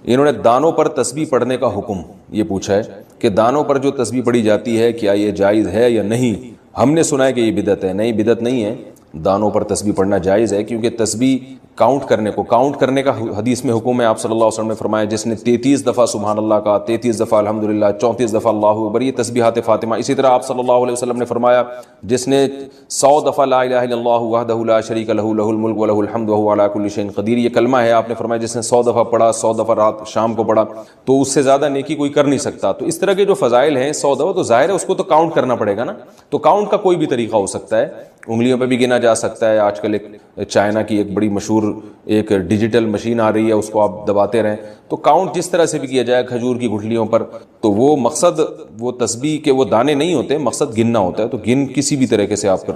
انہوں نے دانوں پر تسبیح پڑھنے کا حکم یہ پوچھا ہے کہ دانوں پر جو تسبیح پڑھی جاتی ہے کیا یہ جائز ہے یا نہیں؟ ہم نے سنا ہے کہ یہ بدعت ہے. نہیں، بدعت نہیں ہے، دانوں پر تسبیح پڑھنا جائز ہے، کیونکہ تسبیح کاؤنٹ کرنے کا حدیث میں حکم ہے. آپ صلی اللہ علیہ وسلم نے فرمایا جس نے 33 دفعہ سبحان اللہ کا، 33 دفعہ الحمدللہ، 34 دفعہ اللہ اکبر، یہ تسبیحات فاطمہ. اسی طرح آپ صلی اللہ علیہ وسلم نے فرمایا جس نے 100 دفعہ لا الہ الا اللہ وحدہ لا شریک لہ لہ الملک ولہ الحمد وہو علی کل شیء قدیر، یہ کلمہ ہے. آپ نے فرمایا جس نے 100 دفعہ پڑھا، 100 دفعہ رات شام کو پڑھا، تو اس سے زیادہ نیکی کوئی کر نہیں سکتا. تو اس طرح کے جو فضائل ہیں 100 دفعہ، تو ظاہر ہے اس کو تو کاؤنٹ کرنا پڑے گا نا. تو کاؤنٹ کا کوئی بھی طریقہ ہو سکتا ہے، انگلیوں پہ بھی گنا جا سکتا ہے. آج کل ایک چائنا کی ایک بڑی مشہور ایک ڈیجیٹل مشین آ رہی ہے، اس کو آپ دباتے رہیں تو کاؤنٹ جس طرح سے بھی کیا جائے کھجور کی گٹھلیوں پر. تو وہ مقصد وہ تسبیح کے وہ دانے نہیں ہوتے، مقصد گننا ہوتا ہے. تو کسی بھی طریقے سے آپ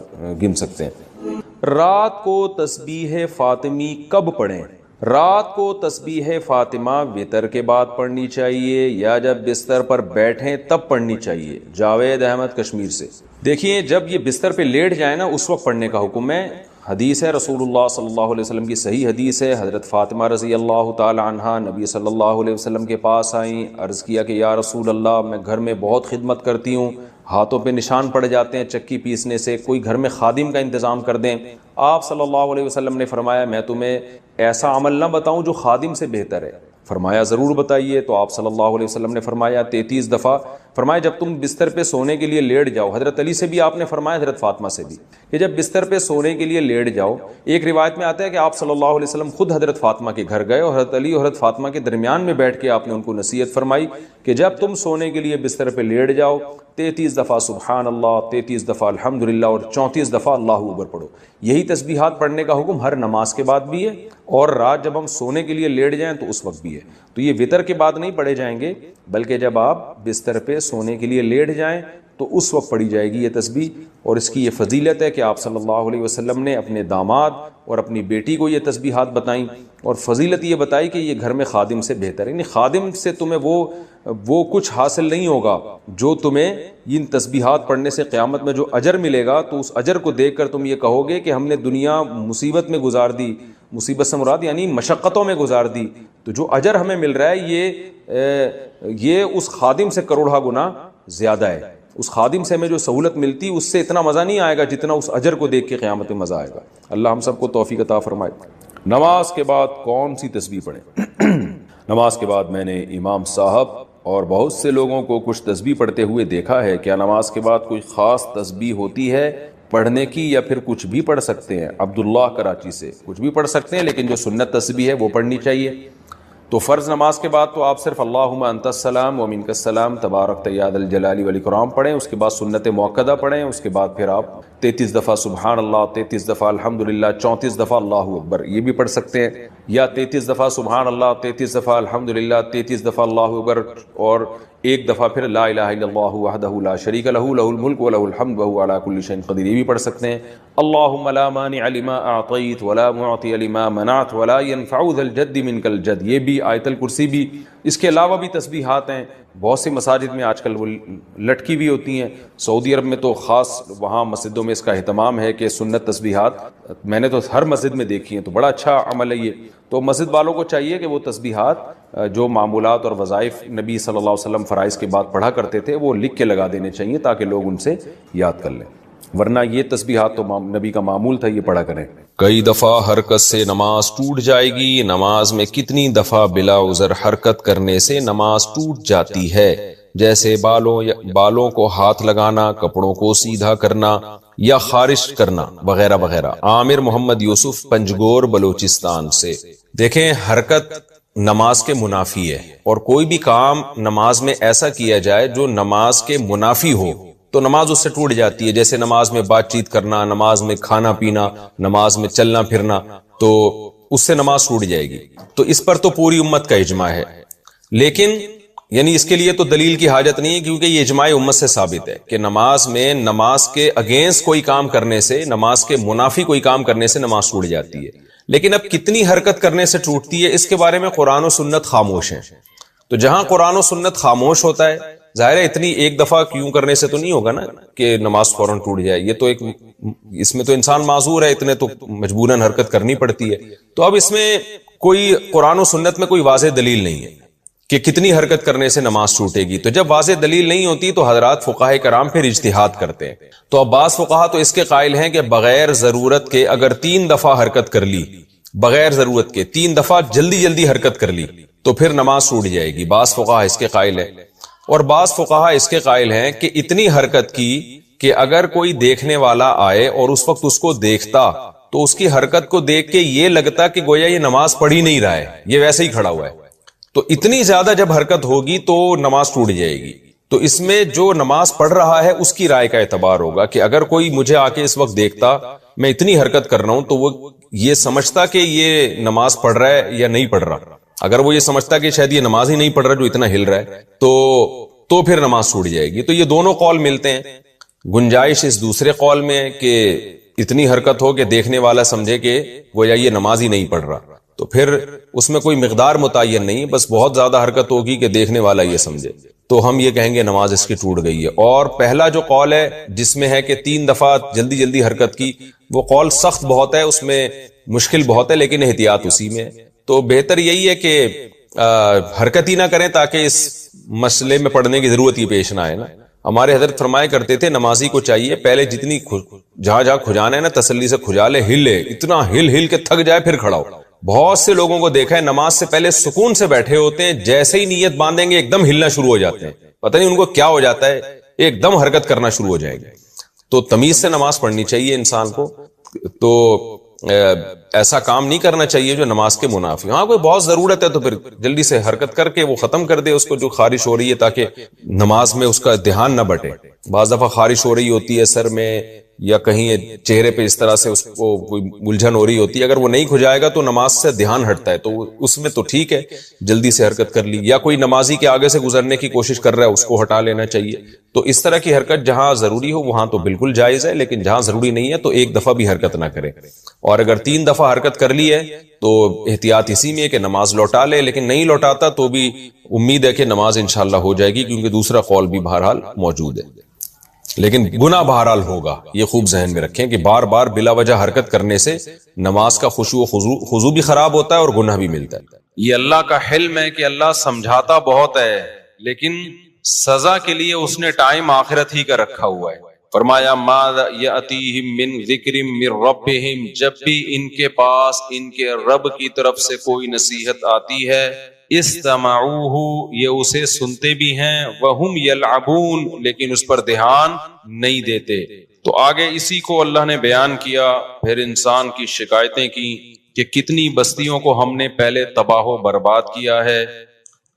گن سکتے ہیں. رات کو تسبیح فاطمی کب پڑھیں؟ رات کو تسبیح فاطمہ وتر کے بعد پڑھنی چاہیے یا جب بستر پر بیٹھیں تب پڑھنی چاہیے؟ جاوید احمد کشمیر سے. دیکھیے جب یہ بستر پہ لیٹ جائے نا اس وقت پڑھنے کا حکم ہے. حدیث ہے رسول اللہ صلی اللہ علیہ وسلم کی صحیح حدیث ہے. حضرت فاطمہ رضی اللہ تعالی عنہا نبی صلی اللہ علیہ وسلم کے پاس آئیں، عرض کیا کہ یا رسول اللہ میں گھر میں بہت خدمت کرتی ہوں، ہاتھوں پہ نشان پڑ جاتے ہیں چکی پیسنے سے، کوئی گھر میں خادم کا انتظام کر دیں. آپ صلی اللہ علیہ وسلم نے فرمایا میں تمہیں ایسا عمل نہ بتاؤں جو خادم سے بہتر ہے؟ فرمایا ضرور بتائیے. تو آپ صلی اللہ علیہ وسلم نے فرمایا 33 دفعہ. فرمایا جب تم بستر پہ سونے کے لیے لیٹ جاؤ، حضرت علی سے بھی آپ نے فرمایا، حضرت فاطمہ سے بھی، کہ جب بستر پہ سونے کے لیے لیٹ جاؤ. ایک روایت میں آتا ہے کہ آپ صلی اللہ علیہ وسلم خود حضرت فاطمہ کے گھر گئے اور حضرت علی اور حضرت فاطمہ کے درمیان میں بیٹھ کے آپ نے ان کو نصیحت فرمائی کہ جب تم سونے کے لیے بستر پہ لیٹ جاؤ 33 دفعہ سبحان اللہ، 33 دفعہ الحمدللہ اور 34 دفعہ اللہ اکبر پڑھو. یہی تسبیحات پڑھنے کا حکم ہر نماز کے بعد بھی ہے اور رات جب ہم سونے کے لیے لیٹ جائیں تو اس وقت بھی ہے. تو یہ وتر کے بعد نہیں پڑھے جائیں گے، بلکہ جب آپ بستر پہ سونے کے لیے لیٹ جائیں تو اس وقت پڑھی جائے گی یہ تسبیح. اور اس کی یہ فضیلت ہے کہ آپ صلی اللہ علیہ وسلم نے اپنے داماد اور اپنی بیٹی کو یہ تسبیحات بتائیں، اور فضیلت یہ بتائی کہ یہ گھر میں خادم سے بہتر ہے. یعنی خادم سے تمہیں وہ کچھ حاصل نہیں ہوگا جو تمہیں ان تسبیحات پڑھنے سے قیامت میں جو اجر ملے گا، تو اس اجر کو دیکھ کر تم یہ کہو گے کہ ہم نے دنیا مصیبت میں گزار دی. مصیبت سے مراد یعنی مشقتوں میں گزار دی، تو جو اجر ہمیں مل رہا ہے یہ اس خادم سے کروڑہ گنا زیادہ ہے. اس خادم سے ہمیں جو سہولت ملتی اس سے اتنا مزہ نہیں آئے گا جتنا اس اجر کو دیکھ کے قیامت میں مزہ آئے گا. اللہ ہم سب کو توفیق عطا فرمائے. نماز کے بعد کون سی تسبیح پڑھیں؟ نماز کے بعد میں نے امام صاحب اور بہت سے لوگوں کو کچھ تسبیح پڑھتے ہوئے دیکھا ہے. کیا نماز کے بعد کوئی خاص تسبیح ہوتی ہے پڑھنے کی یا پھر کچھ بھی پڑھ سکتے ہیں؟ عبداللہ کراچی سے. کچھ بھی پڑھ سکتے ہیں لیکن جو سنت تسبیح ہے وہ پڑھنی چاہیے. تو فرض نماز کے بعد تو آپ صرف اللہم انت السلام و منک السلام تبارک یا ذا الجلال والاکرام پڑھیں. اس کے بعد سنت مؤکدہ پڑھیں. اس کے بعد پھر آپ 33 دفعہ سبحان اللہ، 33 دفعہ الحمدللہ، 34 دفعہ اللہ اکبر یہ بھی پڑھ سکتے ہیں، یا 33 دفعہ سبحان اللہ، 33 دفعہ الحمدللہ، 33 دفعہ اللہ اکبر اور ایک دفعہ پھر لا الہ الا اللہ وحدہ لا شریک لہ لہ الملک ولہ الحمد وہو علی کل شیء قدیر یہ بھی پڑھ سکتے ہیں. اللہم لا مانع لما اعطیت ولا معطی لما منعت ولا ينفع ذا الجد منک الجد یہ بھی، آیت الکرسی بھی. اس کے علاوہ بھی تسبیحات ہیں بہت سی مساجد میں آج کل وہ لٹکی بھی ہوتی ہیں. سعودی عرب میں تو خاص وہاں مسجدوں میں اس کا اہتمام ہے کہ سنت تسبیحات میں نے تو ہر مسجد میں دیکھی ہیں، تو بڑا اچھا عمل ہے یہ. تو مسجد والوں کو چاہیے کہ وہ تسبیحات جو معمولات اور وظائف نبی صلی اللہ علیہ وسلم فرائض کے بعد پڑھا کرتے تھے وہ لکھ کے لگا دینے چاہیے تاکہ لوگ ان سے یاد کر لیں، ورنہ یہ تسبیحات تو نبی کا معمول تھا یہ پڑھا کریں. کئی دفعہ حرکت سے نماز ٹوٹ جائے گی، نماز میں کتنی دفعہ بلا عذر حرکت کرنے سے نماز ٹوٹ جاتی ہے؟ جیسے بالوں کو ہاتھ لگانا، کپڑوں کو سیدھا کرنا یا خارش کرنا وغیرہ وغیرہ. عامر محمد یوسف پنجگور بلوچستان سے. دیکھیں حرکت نماز کے منافی ہے، اور کوئی بھی کام نماز میں ایسا کیا جائے جو نماز کے منافی ہو تو نماز اس سے ٹوٹ جاتی ہے. جیسے نماز میں بات چیت کرنا، نماز میں کھانا پینا، نماز میں چلنا پھرنا، تو اس سے نماز ٹوٹ جائے گی. تو اس پر تو پوری امت کا اجماع ہے، لیکن یعنی اس کے لیے تو دلیل کی حاجت نہیں ہے کیونکہ یہ اجماع امت سے ثابت ہے کہ نماز میں نماز کے اگینسٹ کوئی کام کرنے سے، نماز کے منافی کوئی کام کرنے سے نماز ٹوٹ جاتی ہے. لیکن اب کتنی حرکت کرنے سے ٹوٹتی ہے اس کے بارے میں قرآن و سنت خاموش ہیں. تو جہاں قرآن و سنت خاموش ہوتا ہے ظاہر ہے اتنی ایک دفعہ کیوں کرنے سے تو نہیں ہوگا نا کہ نماز فوراً ٹوٹ جائے. یہ تو ایک اس میں تو انسان معذور ہے، اتنے تو مجبوراً حرکت کرنی پڑتی ہے. تو اب اس میں کوئی قرآن و سنت میں کوئی واضح دلیل نہیں ہے کہ کتنی حرکت کرنے سے نماز ٹوٹے گی. تو جب واضح دلیل نہیں ہوتی تو حضرات فقہاء کرام پھر اجتہاد کرتے ہیں. تو اب بعض فقہا تو اس کے قائل ہیں کہ بغیر ضرورت کے اگر 3 دفعہ حرکت کر لی، بغیر ضرورت کے 3 دفعہ جلدی حرکت کر لی تو پھر نماز ٹوٹ جائے گی. بعض فقہا اس کے قائل ہیں، اور بعض فقہا اس کے قائل ہیں کہ اتنی حرکت کی کہ اگر کوئی دیکھنے والا آئے اور اس وقت اس کو دیکھتا تو اس کی حرکت کو دیکھ کے یہ لگتا کہ گویا یہ نماز پڑھ ہی نہیں رہا ہے، یہ ویسے ہی کھڑا ہوا ہے. تو اتنی زیادہ جب حرکت ہوگی تو نماز ٹوٹ جائے گی. تو اس میں جو نماز پڑھ رہا ہے اس کی رائے کا اعتبار ہوگا کہ اگر کوئی مجھے آ کے اس وقت دیکھتا میں اتنی حرکت کر رہا ہوں تو وہ یہ سمجھتا کہ یہ نماز پڑھ رہا ہے یا نہیں پڑھ رہا. اگر وہ یہ سمجھتا کہ شاید یہ نماز ہی نہیں پڑھ رہا جو اتنا ہل رہا ہے تو پھر نماز ٹوٹ جائے گی. تو یہ دونوں قول ملتے ہیں. گنجائش اس دوسرے قول میں ہے کہ اتنی حرکت ہو کہ دیکھنے والا سمجھے کہ گویا یہ نماز ہی نہیں پڑھ رہا، تو پھر اس میں کوئی مقدار متعین نہیں، بس بہت زیادہ حرکت ہوگی کہ دیکھنے والا یہ سمجھے تو ہم یہ کہیں گے نماز اس کی ٹوٹ گئی ہے. اور پہلا جو قول ہے جس میں ہے کہ 3 دفعہ جلدی حرکت کی، وہ قول سخت بہت ہے، اس میں مشکل بہت ہے، لیکن احتیاط اسی میں ہے. تو بہتر یہی ہے کہ حرکت ہی نہ کریں تاکہ اس مسئلے میں پڑھنے کی ضرورت ہی پیش نہ آئے نا. ہمارے حضرت فرمایا کرتے تھے نمازی کو چاہیے پہلے جتنی جہاں کھجانا ہے نا تسلی سے کھجا لے، ہل اتنا ہل کے تھک جائے پھر کھڑا ہو. بہت سے لوگوں کو دیکھا ہے نماز سے پہلے سکون سے بیٹھے ہوتے ہیں، جیسے ہی نیت باندھیں گے ایک دم ہلنا شروع ہو جاتے ہیں، پتہ نہیں ان کو کیا ہو جاتا ہے، ایک دم حرکت کرنا شروع ہو جائے گی. تو تمیز سے نماز پڑھنی چاہیے انسان کو. تو ایسا کام نہیں کرنا چاہیے جو نماز کے منافی. ہاں کوئی بہت ضرورت ہے تو پھر جلدی سے حرکت کر کے وہ ختم کر دے اس کو جو خارش ہو رہی ہے، تاکہ نماز میں اس کا دھیان نہ بٹے. بعض دفعہ خارش ہو رہی ہوتی ہے سر میں یا کہیں چہرے پہ، اس طرح سے اس کو کوئی الجھن ہو رہی ہوتی ہے، اگر وہ نہیں کھجائے گا تو نماز سے دھیان ہٹتا ہے. تو اس میں تو ٹھیک ہے جلدی سے حرکت کر لی. یا کوئی نمازی کے آگے سے گزرنے کی کوشش کر رہا ہے اس کو ہٹا لینا چاہیے. تو اس طرح کی حرکت جہاں ضروری ہو وہاں تو بالکل جائز ہے، لیکن جہاں ضروری نہیں ہے تو 1 دفعہ بھی حرکت نہ کرے. اور اگر 3 دفعہ حرکت کر لی ہے تو احتیاط اسی میں ہے کہ نماز لوٹا لے، لیکن نہیں لوٹاتا تو بھی امید ہے کہ نماز انشاءاللہ ہو جائے گی، کیونکہ دوسرا قول بھی بہرحال موجود ہے. لیکن گناہ بہرحال ہوگا، یہ خوب ذہن میں رکھیں کہ بار بار بلا وجہ حرکت کرنے سے نماز کا خشوع و خضوع بھی خراب ہوتا ہے اور گناہ بھی ملتا ہے. یہ اللہ کا حلم ہے کہ اللہ سمجھاتا بہت ہے، لیکن سزا کے لیے اس نے ٹائم آخرت ہی کا رکھا ہوا ہے. فرمایا ما یاتیہم من ذکر من ربہم، جب بھی ان کے پاس ان کے رب کی طرف سے کوئی نصیحت آتی ہے، استمعوہ، یہ اسے سنتے بھی ہیں، وہم یلعبون، لیکن اس پر دھیان نہیں دیتے. تو آگے اسی کو اللہ نے بیان کیا، پھر انسان کی شکایتیں کی کہ کتنی بستیوں کو ہم نے پہلے تباہ و برباد کیا ہے.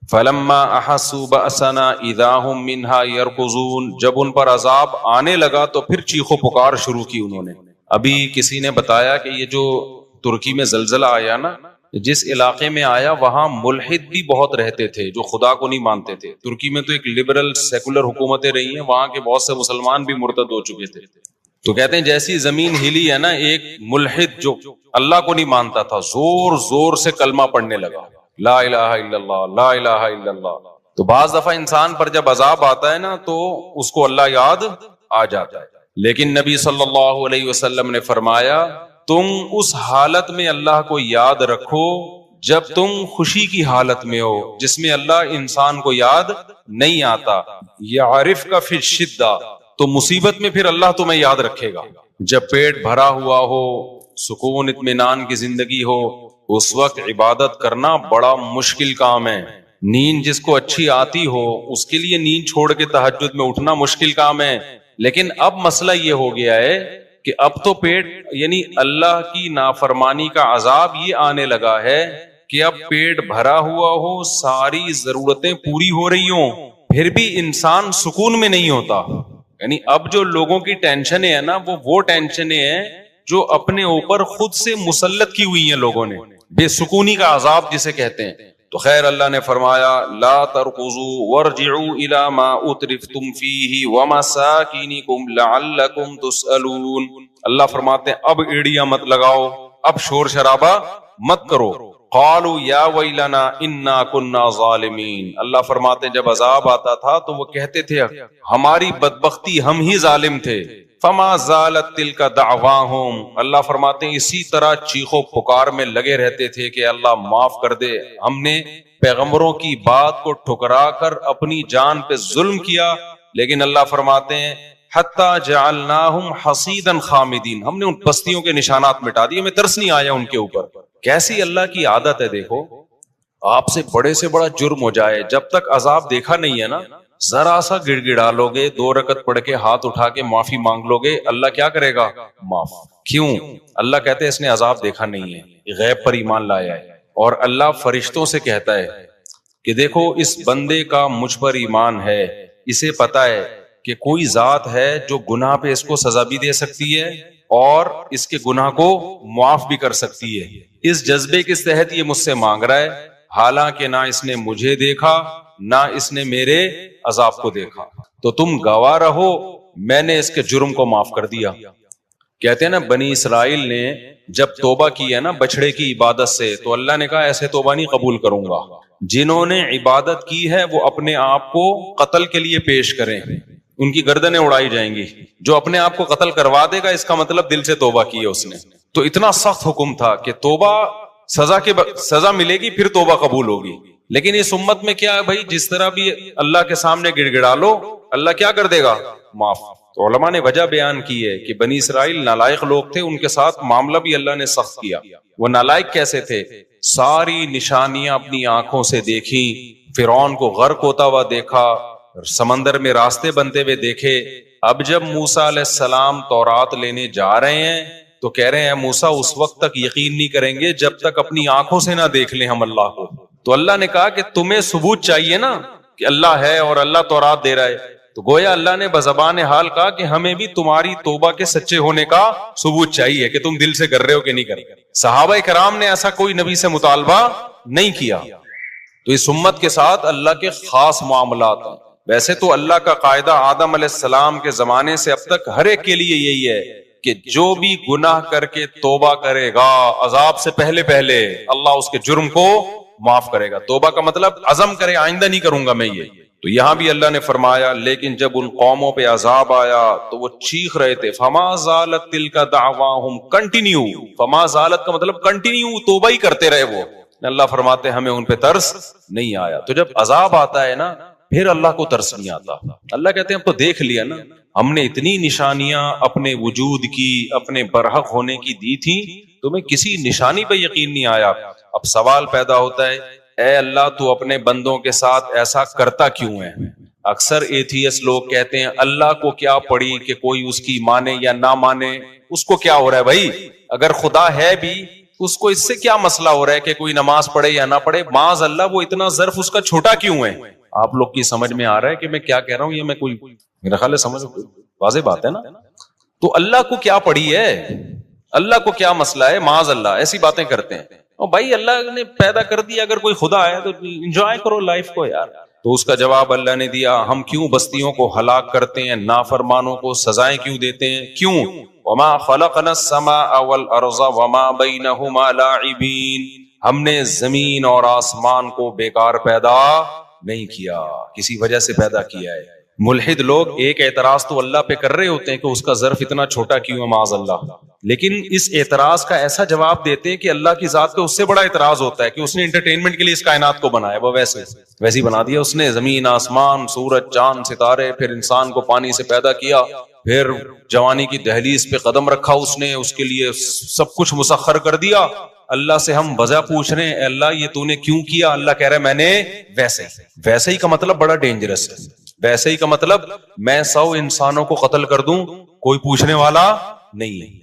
فلما احسوا بأسنا اذا هم منها يركضون، جب ان پر عذاب آنے لگا تو پھر چیخو پکار شروع کی انہوں نے. ابھی کسی نے بتایا کہ یہ جو ترکی میں زلزلہ آیا نا، جس علاقے میں آیا وہاں ملحد بھی بہت رہتے تھے جو خدا کو نہیں مانتے تھے. ترکی میں تو ایک لبرل سیکولر حکومتیں رہی ہیں، وہاں کے بہت سے مسلمان بھی مرتد ہو چکے تھے. تو کہتے ہیں جیسی زمین ہلی ہے نا، ایک ملحد جو اللہ کو نہیں مانتا تھا زور زور سے کلمہ پڑھنے لگا، لا الہ الا اللہ، لا الہ الا اللہ. تو بعض دفعہ انسان پر جب عذاب آتا ہے نا تو اس کو اللہ یاد آ جاتا ہے. لیکن نبی صلی اللہ علیہ وسلم نے فرمایا تم اس حالت میں اللہ کو یاد رکھو جب تم خوشی کی حالت میں ہو، جس میں اللہ انسان کو یاد نہیں آتا. یعرف کا فی الشدہ، تو مصیبت میں پھر اللہ تمہیں یاد رکھے گا. جب پیٹ بھرا ہوا ہو، سکون اطمینان کی زندگی ہو، اس وقت عبادت کرنا بڑا مشکل کام ہے. نیند جس کو اچھی آتی ہو اس کے لیے نیند چھوڑ کے تہجد میں اٹھنا مشکل کام ہے. لیکن اب مسئلہ یہ ہو گیا ہے کہ اب تو پیٹ، یعنی اللہ کی نافرمانی کا عذاب یہ آنے لگا ہے کہ اب پیٹ بھرا ہوا ہو، ساری ضرورتیں پوری ہو رہی ہوں، پھر بھی انسان سکون میں نہیں ہوتا. یعنی اب جو لوگوں کی ٹینشنیں ہیں نا، وہ ٹینشنیں ہیں جو اپنے اوپر خود سے مسلط کی ہوئی ہیں لوگوں نے، بے سکونی کا عذاب جسے کہتے ہیں. تو خیر اللہ نے فرمایا لا ترکضوا وارجعوا الى ما اترفتم فیہ ومساکینکم لعلکم تسألون. اللہ فرماتے ہیں اب ایڑیاں مت لگاؤ، اب شور شرابہ مت کرو. قالوا یا ویلنا انا کنا ظالمین. اللہ فرماتے ہیں جب عذاب آتا تھا تو وہ کہتے تھے ہماری بدبختی، ہم ہی ظالم تھے. فما زالت تلک دعواہم، اللہ فرماتے ہیں اسی طرح چیخو پکار میں لگے رہتے تھے کہ اللہ معاف کر دے، ہم نے پیغمبروں کی بات کو ٹھکرا کر اپنی جان پہ ظلم کیا، لیکن اللہ فرماتے ہیں حتی جعلناہم حصیدا خامدین، ہم نے ان بستیوں کے نشانات مٹا دیے، ہمیں ترس نہیں آیا ان کے اوپر۔ کیسی اللہ کی عادت ہے، دیکھو آپ سے بڑا جرم ہو جائے، جب تک عذاب دیکھا نہیں ہے نا، ذرا سا گڑ گڑا لو گے، 2 رکعت پڑھ کے ہاتھ اٹھا کے معافی مانگ لو گے، اللہ کیا کرے گا؟ معاف۔ کیوں؟ اللہ کہتے ہیں اس نے عذاب دیکھا نہیں ہے، غیب پر ایمان لایا ہے، اور اللہ فرشتوں سے کہتا ہے کہ دیکھو اس بندے کا مجھ پر ایمان ہے، اسے پتا ہے کہ کوئی ذات ہے جو گناہ پہ اس کو سزا بھی دے سکتی ہے اور اس کے گناہ کو معاف بھی کر سکتی ہے، اس جذبے کے تحت یہ مجھ سے مانگ رہا ہے، حالانکہ نہ اس نے مجھے دیکھا نہ اس نے میرے عذاب کو دیکھا، تو تم گواہ رہو میں نے اس کے جرم کو معاف کر دیا۔ کہتے ہیں نا بنی اسرائیل نے جب توبہ کی ہے نا بچڑے کی عبادت سے، تو اللہ نے کہا ایسے توبہ نہیں قبول کروں گا، جنہوں نے عبادت کی ہے وہ اپنے آپ کو قتل کے لیے پیش کریں، ان کی گردنیں اڑائی جائیں گی، جو اپنے آپ کو قتل کروا دے گا اس کا مطلب دل سے توبہ کی ہے اس نے۔ تو اتنا سخت حکم تھا کہ توبہ سزا ملے گی پھر توبہ قبول ہوگی، لیکن اس امت میں کیا ہے بھائی، جس طرح بھی اللہ کے سامنے گڑ گڑا لو اللہ کیا کر دے گا؟ معاف۔ تو علماء نے وجہ بیان کی ہے کہ بنی اسرائیل نالائق لوگ تھے، ان کے ساتھ معاملہ بھی اللہ نے سخت کیا۔ وہ نالائق کیسے تھے؟ ساری نشانیاں اپنی آنکھوں سے دیکھی، فرعون کو غرق ہوتا ہوا دیکھا، سمندر میں راستے بنتے ہوئے دیکھے۔ اب جب موسیٰ علیہ السلام تورات لینے جا رہے ہیں تو کہہ رہے ہیں موسیٰ اس وقت تک یقین نہیں کریں گے جب تک اپنی آنکھوں سے نہ دیکھ لیں ہم اللہ کو۔ تو اللہ نے کہا کہ تمہیں ثبوت چاہیے نا کہ اللہ ہے اور اللہ تورات دے رہا ہے، تو گویا اللہ نے بزبان حال کہا کہ ہمیں بھی تمہاری توبہ کے سچے ہونے کا ثبوت چاہیے کہ تم دل سے کر رہے ہو کہ نہیں کر رہے۔ صحابہ کرام نے ایسا کوئی نبی سے مطالبہ نہیں کیا۔ تو اس امت کے ساتھ اللہ کے خاص معاملات ہیں۔ ویسے تو اللہ کا قاعدہ آدم علیہ السلام کے زمانے سے اب تک ہر ایک کے لیے یہی ہے کہ جو بھی گناہ کر کے توبہ کرے گا عذاب سے پہلے اللہ اس کے جرم کو معاف کرے گا۔ توبہ کا مطلب عزم کرے آئندہ نہیں کروں گا میں یہ۔ تو یہاں بھی اللہ نے فرمایا لیکن جب ان قوموں پہ عذاب آیا تو وہ چیخ رہے تھے، فما زالت تلک دعواہم، کنٹینیو، فما زالت کا مطلب کنٹینیو توبہ ہی کرتے رہے وہ۔ اللہ فرماتے ہمیں ان پہ ترس نہیں آیا۔ تو جب عذاب آتا ہے نا پھر اللہ کو ترس نہیں آتا۔ اللہ کہتے ہیں ہم تو دیکھ لیا نا، ہم نے اتنی نشانیاں اپنے وجود کی، اپنے برحق ہونے کی دی تھی، تمہیں کسی نشانی پہ یقین نہیں آیا۔ اب سوال پیدا ہوتا ہے اے اللہ تو اپنے بندوں کے ساتھ ایسا کرتا کیوں ہے؟ اکثر ایتھیس لوگ کہتے ہیں اللہ کو کیا پڑی کہ کوئی اس کی مانے یا نہ مانے، اس کو کیا ہو رہا ہے بھائی؟ اگر خدا ہے بھی اس کو اس سے کیا مسئلہ ہو رہا ہے کہ کوئی نماز پڑھے یا نہ پڑھے؟ معاذ اللہ وہ اتنا ظرف اس کا چھوٹا کیوں ہے؟ آپ لوگ کی سمجھ میں آ رہا ہے کہ میں کیا کہہ رہا ہوں؟ یہ میں کوئی میرا خیال ہے سمجھ واضح بات ہے نا۔ تو اللہ کو کیا پڑی ہے، اللہ کو کیا مسئلہ ہے؟ معاذ اللہ ایسی باتیں کرتے ہیں۔ اور بھائی اللہ نے پیدا کر دیا، اگر کوئی خدا ہے تو انجوائے کرو لائف کو یار۔ تو اس کا جواب اللہ نے دیا، ہم کیوں بستیوں کو ہلاک کرتے ہیں، نافرمانوں کو سزائیں کیوں دیتے ہیں؟ کیوں؟ وما خلقنا السماء والارض وما بینہما لاعبین، ہم نے زمین اور آسمان کو بیکار پیدا نہیں کیا، کسی وجہ سے پیدا کیا ہے۔ ملحد لوگ ایک اعتراض تو اللہ پہ کر رہے ہوتے ہیں کہ اس کا ظرف اتنا چھوٹا کیوں ہے معاذ اللہ، لیکن اس اعتراض کا ایسا جواب دیتے ہیں کہ اللہ کی ذات پہ اس سے بڑا اعتراض ہوتا ہے کہ اس نے انٹرٹینمنٹ کے لیے اس کائنات کو بنایا، وہ ویسے بنا دیا اس نے، زمین آسمان سورج چاند ستارے، پھر انسان کو پانی سے پیدا کیا، پھر جوانی کی دہلیز پہ قدم رکھا اس نے، اس کے لیے سب کچھ مسخر کر دیا۔ اللہ سے ہم وجہ پوچھ رہے ہیں اے اللہ یہ تو نے کیوں کیا؟ اللہ کہہ رہا ہے میں نے ویسے ہی کا مطلب بڑا ڈینجرس ہے۔ ویسے ہی کا مطلب میں 100 انسانوں کو قتل کر دوں کوئی پوچھنے والا نہیں ہے۔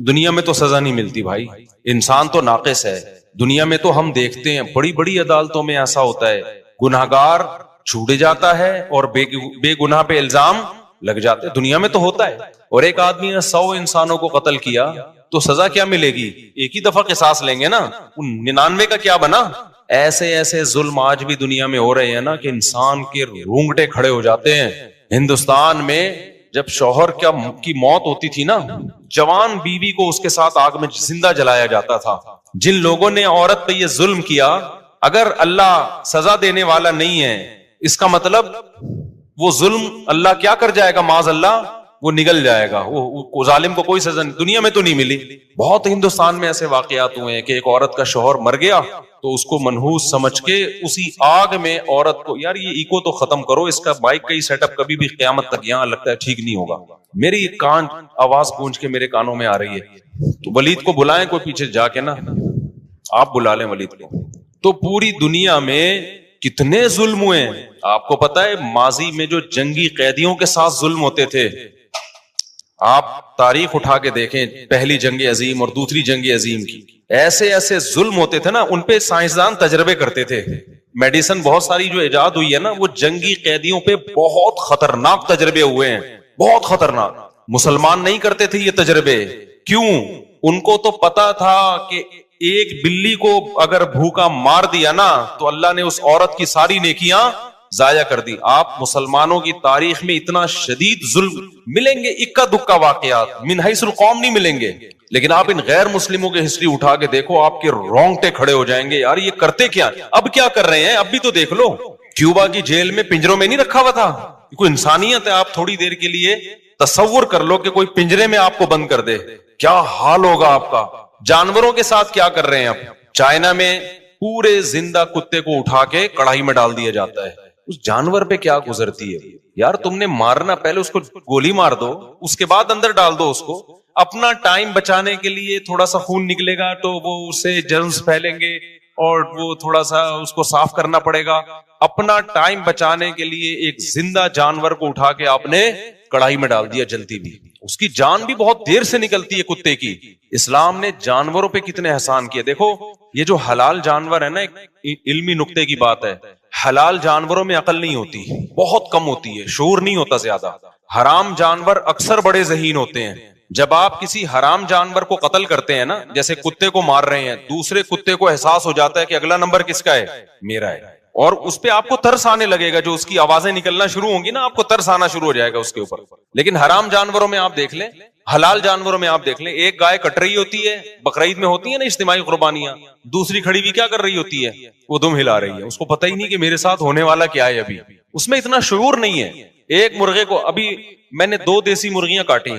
دنیا میں تو سزا نہیں ملتی بھائی، انسان تو ناقص ہے۔ دنیا میں تو ہم دیکھتے ہیں بڑی بڑی عدالتوں میں ایسا ہوتا ہے، گناہگار چھوڑے جاتا ہے اور بے گناہ پہ الزام لگ جاتے ہیں، دنیا میں تو ہوتا ہے۔ اور ایک آدمی نے 100 انسانوں کو قتل کیا تو سزا کیا ملے گی؟ ایک ہی دفعہ قصاص لیں گے نا، 99 کا کیا بنا؟ ایسے ظلم آج بھی دنیا میں ہو رہے ہیں نا کہ انسان کے رونگٹے کھڑے ہو جاتے ہیں۔ ہندوستان میں جب شوہر کی موت ہوتی تھی نا، جوان بیوی کو اس کے ساتھ آگ میں زندہ جلایا جاتا تھا۔ جن لوگوں نے عورت پہ یہ ظلم کیا، اگر اللہ سزا دینے والا نہیں ہے، اس کا مطلب وہ ظلم اللہ کیا کر جائے گا؟ معاذ اللہ وہ نگل جائے گا, وہ ظالم کو کوئی سزا دنیا میں تو نہیں ملی. بہت ہندوستان میں ایسے واقعات ہوئے ہیں کہ ایک عورت کا شوہر مر گیا تو اس کو منحوس سمجھ کے اسی آگ میں عورت کو, یار یہ ایکو تو ختم کرو, اس کا مائک کا ہی سیٹ اپ کبھی بھی قیامت تک یہاں لگتا ہے ٹھیک نہیں ہوگا. میری کان آواز گونج کے میرے کانوں میں آ رہی ہے, تو ولید کو بلائیں کوئی پیچھے جا کے نا, آپ بلا لیں ولید کو. تو پوری دنیا میں کتنے ظلم ہوئے ہیں. آپ کو پتا ہے ماضی میں جو جنگی قیدیوں کے ساتھ ظلم ہوتے تھے, آپ تاریخ اٹھا کے دیکھیں, پہلی جنگ عظیم اور دوسری جنگ عظیم کی, ایسے ایسے ظلم ہوتے تھے نا, ان پہ سائنسدان تجربے کرتے تھے. میڈیسن بہت ساری جو ایجاد ہوئی ہے نا, وہ جنگی قیدیوں پہ بہت خطرناک تجربے ہوئے ہیں, بہت خطرناک. مسلمان نہیں کرتے تھے یہ تجربے, کیوں؟ ان کو تو پتا تھا کہ ایک بلی کو اگر بھوکا مار دیا نا تو اللہ نے اس عورت کی ساری نیکیاں ضائع کر دی. آپ مسلمانوں کی تاریخ میں اتنا شدید ظلم ملیں گے, اکا دکا واقعات, من حیث القوم نہیں ملیں گے, لیکن آپ ان غیر مسلموں کی ہسٹری اٹھا کے دیکھو, آپ کے رونگٹے کھڑے ہو جائیں گے, یار یہ کرتے کیا, اب کیا کر رہے ہیں, اب بھی تو دیکھ لو. کیوبا کی جیل میں پنجروں میں نہیں رکھا ہوا تھا, کوئی انسانیت ہے؟ آپ تھوڑی دیر کے لیے تصور کر لو کہ کوئی پنجرے میں آپ کو بند کر دے, کیا حال ہوگا آپ کا. جانوروں کے ساتھ کیا کر رہے ہیں اب. چائنا میں پورے زندہ کتے کو اٹھا کے کڑھائی میں ڈال دیا جاتا ہے. اس جانور پہ کیا گزرتی ہے یار, تم نے مارنا پہلے اس کو گولی مار دو, اس کے بعد اندر ڈال دو اس کو. اپنا ٹائم بچانے کے لیے تھوڑا سا خون نکلے گا تو وہ اسے جرمز پھیلیں گے اور وہ تھوڑا سا اس کو صاف کرنا پڑے گا. اپنا ٹائم بچانے کے لیے ایک زندہ جانور کو اٹھا کے آپ نے کڑھائی میں ڈال دیا, جلتی بھی, اس کی جان بھی بہت دیر سے نکلتی ہے کتے کی. اسلام نے جانوروں پہ کتنے احسان کیے. دیکھو یہ جو حلال جانور ہے نا, ایک علمی نقطے کی بات ہے, حلال جانوروں میں عقل نہیں ہوتی, بہت کم ہوتی ہے, شعور نہیں ہوتا زیادہ. حرام جانور اکثر بڑے ذہین ہوتے ہیں. جب آپ کسی حرام جانور کو قتل کرتے ہیں نا, جیسے کتے کو مار رہے ہیں, دوسرے کتے کو احساس ہو جاتا ہے کہ اگلا نمبر کس کا ہے, میرا ہے, اور اس پہ آپ کو ترس آنے لگے گا. جو اس کی آوازیں نکلنا شروع ہوں گی نا, آپ کو ترس آنا شروع ہو جائے گا اس کے اوپر. لیکن حرام جانوروں میں آپ دیکھ لیں, حلال جانوروں میں آپ دیکھ لیں, ایک گائے کٹ رہی ہوتی ہے, بقرعید میں ہوتی ہے نا اجتماعی قربانیاں, دوسری کھڑی بھی کیا کر رہی ہوتی ہے, وہ دم ہلا رہی ہے. اس کو پتہ ہی نہیں کہ میرے ساتھ ہونے والا کیا ہے, ابھی اس میں اتنا شعور نہیں ہے. ایک مرغے کو, ابھی میں نے 2 دیسی مرغیاں کاٹی